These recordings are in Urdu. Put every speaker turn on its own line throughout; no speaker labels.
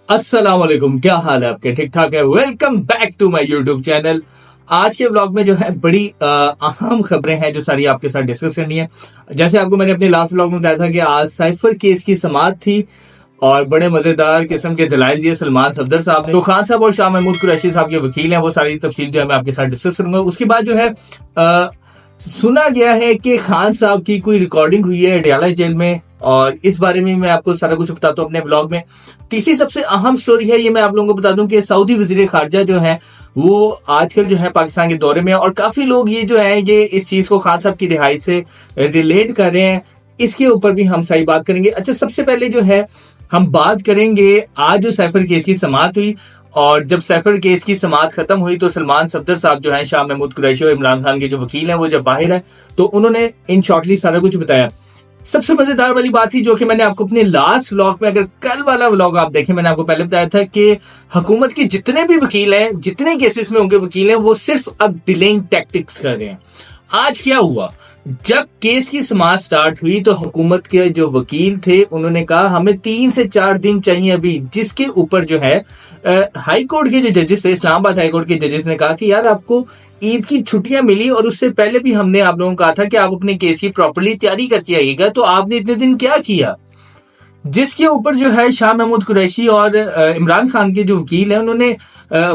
السلام علیکم، کیا حال ہے آپ کے؟ ٹھیک ٹھاک ہے؟ Welcome back to my YouTube channel. آج کے ولاگ میں جو ہے بڑی اہم خبریں ہیں جو ساری آپ کے ساتھ ڈسکس کرنی ہے۔ جیسے آپ کو میں نے اپنے لاسٹ ولاگ میں بتایا تھا کہ آج سائفر کیس کی سماعت تھی اور بڑے مزیدار قسم کے دلائل دیے سلمان صفدر صاحب نے۔ تو خان صاحب اور شاہ محمود قریشی صاحب کے وکیل ہیں، وہ ساری تفصیل جو ہے میں آپ کے ساتھ ڈسکس کروں گا۔ اس کے بعد جو ہے سنا گیا ہے کہ خان صاحب کی کوئی ریکارڈنگ ہوئی ہے اڈیالہ جیل میں، اور اس بارے میں آپ کو سارا کچھ بتاتا ہوں اپنے ولاگ میں۔ تیسری سب سے اہم سٹوری ہے، یہ میں آپ لوگوں کو بتا دوں کہ سعودی وزیر خارجہ جو ہے وہ آج کل جو ہے پاکستان کے دورے میں، اور کافی لوگ یہ جو ہے یہ اس چیز کو خان صاحب کی رہائی سے ریلیٹ کر رہے ہیں۔ اس کے اوپر بھی ہم صحیح بات کریں گے۔ اچھا، سب سے پہلے جو ہے ہم بات کریں گے آج جو سائفر کیس کی سماعت ہوئی، اور جب سائفر کیس کی سماعت ختم ہوئی تو سلمان صفدر صاحب جو ہیں، شاہ محمود قریشی اور عمران خان کے جو وکیل ہیں، وہ جب باہر ہیں تو انہوں نے ان شارٹلی سارا کچھ بتایا۔ سب سے مزیدار والی بات تھی جو کہ میں نے آپ کو اپنے لاسٹ ولاگ میں، اگر کل والا ولاگ آپ دیکھیں، میں نے آپ کو پہلے بتایا تھا کہ حکومت کے جتنے بھی وکیل ہیں، جتنے کیسز میں ان کے وکیل ہیں، وہ صرف اب ڈیلنگ ٹیکٹکس کر رہے ہیں۔ آج کیا ہوا؟ جب کیس کی سماعت سٹارٹ ہوئی تو حکومت کے جو وکیل تھے انہوں نے کہا ہمیں 3 سے 4 دن چاہیے ابھی، جس کے اوپر جو ہے ہائی کورٹ کے جو ججز تھے، اسلام آباد ہائی کورٹ کے ججز نے کہا کہ یار آپ کو عید کی چھٹیاں ملی، اور اس سے پہلے بھی ہم نے آپ لوگوں کو کہا تھا کہ آپ اپنے کیس کی پراپرلی تیاری کر کے آئیے گا، تو آپ نے اتنے دن کیا کیا؟ جس کے اوپر جو ہے شاہ محمود قریشی اور عمران خان کے جو وکیل ہیں، انہوں نے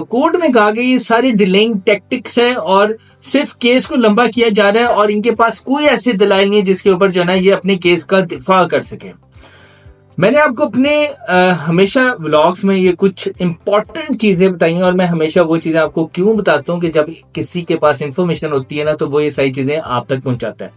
کورٹ میں کہا کہ یہ سارے ڈیلنگ ٹیکٹکس ہیں اور صرف کیس کو لمبا کیا جا رہا ہے، اور ان کے پاس کوئی ایسے دلائل نہیں ہے جس کے اوپر جو ہے نا یہ اپنے کیس کا دفاع کر سکے۔ میں نے آپ کو اپنے ہمیشہ ولاگس میں یہ کچھ امپورٹنٹ چیزیں بتائی ہیں، اور میں ہمیشہ وہ چیزیں آپ کو کیوں بتاتا ہوں کہ جب کسی کے پاس انفارمیشن ہوتی ہے نا تو وہ یہ ساری چیزیں آپ تک پہنچاتا ہے۔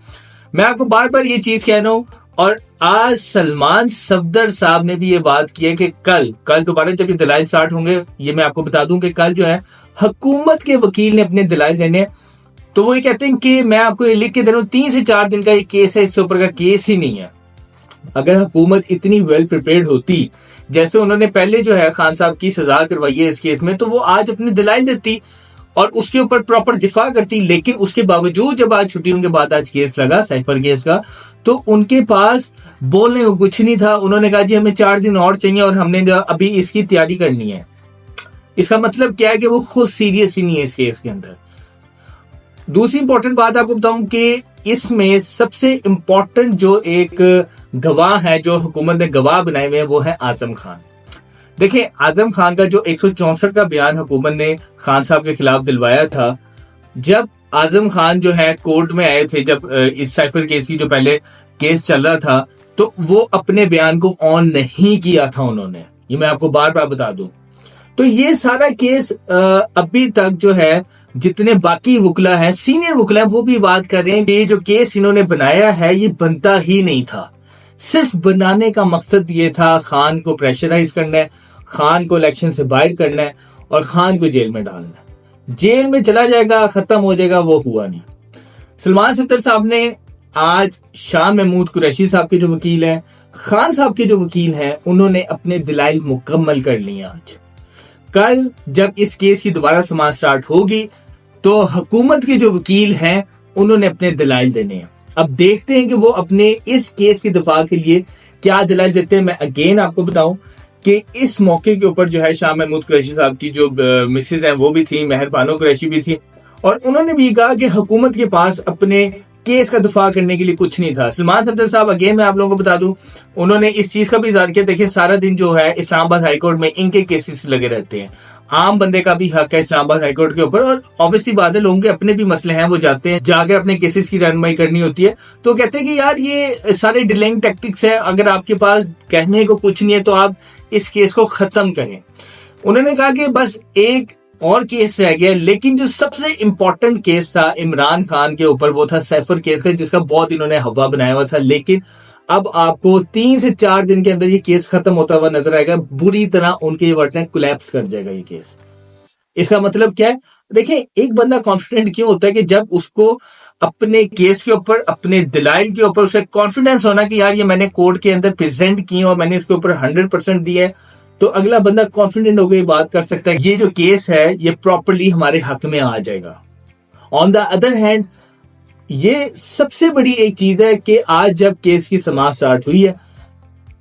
میں آپ کو بار بار یہ چیز کہہ رہا ہوں، اور آج سلمان صفدر صاحب نے بھی یہ بات کی ہے کہ کل دوبارہ جب یہ دلائل سٹارٹ ہوں گے، یہ میں آپ کو بتا دوں کہ کل جو ہے حکومت کے وکیل نے اپنے دلائل دینے، تو وہ یہ کہتے ہیں کہ میں آپ کو یہ لکھ کے دے رہا ہوں 3 سے 4 دن کا یہ کیس ہے، اس سے اوپر کا کیس ہی نہیں ہے۔ اگر حکومت اتنی ویل پریپیئرڈ ہوتی، جیسے انہوں نے پہلے جو ہے خان صاحب کی سزا کروائی ہے اس کیس میں، تو وہ آج اپنے دلائل دیتی اور اس کے اوپر پراپر دفاع کرتی۔ لیکن اس کے باوجود جب آج چھٹیوں کے بعد آج کیس لگا سائفر کیس کا، تو ان کے پاس بولنے کو کچھ نہیں تھا۔ انہوں نے کہا جی ہمیں 4 دن اور چاہیے اور ہم نے ابھی اس کی تیاری کرنی ہے۔ اس کا مطلب کیا ہے کہ وہ خود سیریس ہی نہیں ہے اس کیس کے اندر۔ دوسری امپورٹنٹ بات آپ کو بتاؤں کہ اس میں سب سے امپورٹنٹ جو ایک گواہ ہے، جو حکومت نے گواہ بنائے ہوئے ہیں، وہ ہے اعظم خان۔ دیکھیں، اعظم خان کا جو 164 کا بیان حکومت نے خان صاحب کے خلاف دلوایا تھا، جب اعظم خان جو ہے کورٹ میں آئے تھے، جب اس سائفر کیس کی جو پہلے کیس چل رہا تھا، تو وہ اپنے بیان کو آن نہیں کیا تھا انہوں نے، یہ میں آپ کو بار بار بتا دوں۔ تو یہ سارا کیس ابھی تک جو ہے جتنے باقی وکلا ہیں، سینئر وکلا ہیں، وہ بھی بات کر رہے ہیں کہ یہ جو کیس انہوں نے بنایا ہے یہ بنتا ہی نہیں تھا۔ صرف بنانے کا مقصد یہ تھا خان کو پریشرائز کرنا ہے، خان کو الیکشن سے باہر کرنا ہے اور خان کو جیل میں ڈالنا ہے۔ جیل میں چلا جائے گا، ختم ہو جائے گا، وہ ہوا نہیں۔ سلمان صفدر صاحب نے آج شاہ محمود قریشی صاحب کے جو وکیل ہیں، خان صاحب کے جو وکیل ہیں، انہوں نے اپنے دلائل مکمل کر لیے۔ آج کل جب اس کیس کی دوبارہ سماعت سٹارٹ ہوگی تو حکومت کے جو وکیل ہیں انہوں نے اپنے دلائل دینے ہیں۔ اب دیکھتے ہیں کہ وہ اپنے اس کیس کی دفاع کے لیے کیا دلائل دیتے ہیں۔ میں اگین آپ کو بتاؤں کہ اس موقع کے اوپر جو ہے شاہ محمود قریشی صاحب کی جو مسز ہیں وہ بھی تھی، مہر بانو قریشی بھی تھی، اور انہوں نے بھی کہا کہ حکومت کے پاس اپنے کیس کا دفاع کرنے کے لیے کچھ نہیں تھا۔ سلمان صفدر صاحب اگین میں آپ لوگوں کو بتا دوں، انہوں نے اس چیز کا بھی اظہار کیا، دیکھیں سارا دن جو ہے اسلام آباد ہائی کورٹ میں ان کے کیسز لگے رہتے ہیں۔ عام بندے کا بھی حق ہے اسلام آباد ہائی کورٹ کے اوپر، اور obviously بات ہے لوگوں کے اپنے بھی مسئلے ہیں، وہ جاتے ہیں، جا کر اپنے کیسز کی رہنمائی کرنی ہوتی ہے۔ تو کہتے ہیں کہ یار یہ سارے ڈیلنگ ٹیکٹکس ہیں، اگر آپ کے پاس کہنے کو کچھ نہیں ہے تو آپ اس کیس کو ختم کریں۔ انہوں نے کہا کہ بس ایک اور کیس رہ گیا، لیکن جو سب سے امپورٹنٹ کیس تھا عمران خان کے اوپر، وہ تھا سائفر کیس کا، جس کا بہت انہوں نے ہوا بنایا ہوا تھا۔ لیکن اب آپ کو 3 سے 4 دن کے اندر یہ کیس ختم ہوتا ہوا نظر آئے گا، بری طرح ان کے ورڈ ہیں کولیپس کر جائے گا یہ کیس۔ اس کا مطلب کیا ہے؟ دیکھیں، ایک بندہ کانفیڈنٹ کیوں ہوتا ہے کہ جب اس کو اپنے کیس کے اوپر، اپنے دلائل کے اوپر اسے کانفیڈنس ہونا کہ یار یہ میں نے کورٹ کے اندر پریزنٹ کی اور میں نے اس کے اوپر 100% دی ہے، تو اگلا بندہ کانفیڈنٹ ہو کے یہ بات کر سکتا ہے کہ یہ جو کیس ہے یہ پراپرلی ہمارے حق میں آ جائے گا۔ آن دا ادر ہینڈ، یہ سب سے بڑی ایک چیز ہے کہ آج جب کیس کی سماعت سٹارٹ ہوئی ہے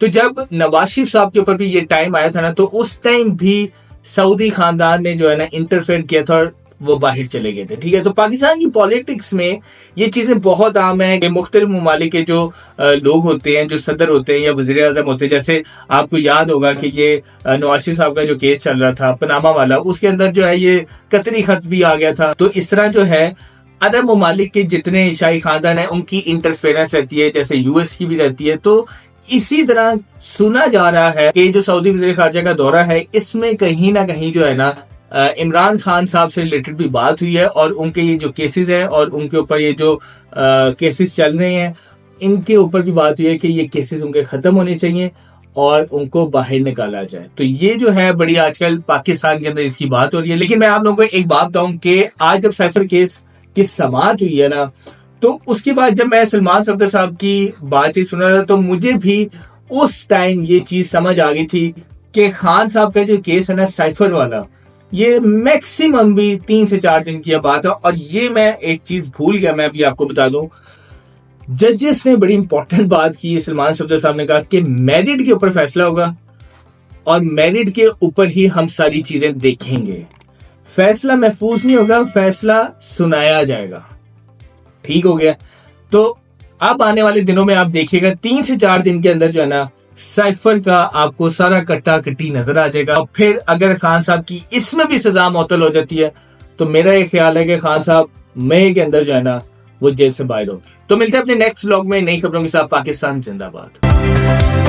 تو جب نواز شریف صاحب کے اوپر بھی یہ ٹائم آیا تھا نا تو اس ٹائم بھی سعودی خاندان نے جو ہے نا انٹرفیئر کیا تھا اور وہ باہر چلے گئے تھے. ٹھیک ہے, تو پاکستان کی پالیٹکس میں یہ چیزیں بہت عام ہیں کہ مختلف ممالک کے جو لوگ ہوتے ہیں, جو صدر ہوتے ہیں یا وزیر اعظم ہوتے ہیں, جیسے آپ کو یاد ہوگا کہ یہ نواز شریف صاحب کا جو کیس چل رہا تھا پناما والا, اس کے اندر جو ہے یہ قطری خط بھی آ گیا تھا. تو اس طرح جو ہے عرب ممالک کے جتنے عیسائی خاندان ہیں ان کی انٹرفیئرنس رہتی ہے, جیسے یو ایس کی بھی رہتی ہے. تو اسی طرح سنا جا رہا ہے کہ جو سعودی وزیر خارجہ کا دورہ ہے اس میں کہیں نہ کہیں جو ہے نا عمران خان صاحب سے ریلیٹڈ بھی بات ہوئی ہے, اور ان کے یہ جو کیسز ہیں اور ان کے اوپر یہ جو کیسز چل رہے ہیں ان کے اوپر بھی بات ہوئی ہے کہ یہ کیسز ان کے ختم ہونے چاہیے اور ان کو باہر نکالا جائے. تو یہ جو ہے بڑی آج کل پاکستان کے اندر اس کی بات ہو رہی ہے. لیکن میں آپ لوگوں کو ایک بات بتاؤں کہ آج جب سیفر کیس کی سماعت ہوئی ہے نا تو اس کے بعد جب میں سلمان صفدر صاحب کی بات چیت سن رہا تھا تو مجھے بھی اس ٹائم یہ چیز سمجھ آ گئی تھی کہ خان صاحب کا جو کیس ہے نا سائفر والا, یہ میکسیمم بھی 3 سے 4 دن کی بات ہے. اور یہ میں ایک چیز بھول گیا, میں ابھی آپ کو بتا دوں, ججز نے بڑی امپورٹنٹ بات کی. سلمان صفدر صاحب نے کہا کہ میرٹ کے اوپر فیصلہ ہوگا اور میرٹ کے اوپر ہی ہم ساری چیزیں دیکھیں گے. فیصلہ محفوظ نہیں ہوگا, فیصلہ سنایا جائے گا. ٹھیک ہو گیا. تو اب آنے والے دنوں میں آپ دیکھیے گا 3 سے 4 دن کے اندر جو ہے نا سائفر کا آپ کو سارا کٹا کٹی نظر آ جائے گا. اور پھر اگر خان صاحب کی اس میں بھی سزا معطل ہو جاتی ہے تو میرا یہ خیال ہے کہ خان صاحب مئی کے اندر جو ہے نا وہ جیل سے باہر ہو. تو ملتے ہیں اپنے نیکسٹ ولاگ میں نئی خبروں کے ساتھ. پاکستان زندہ باد.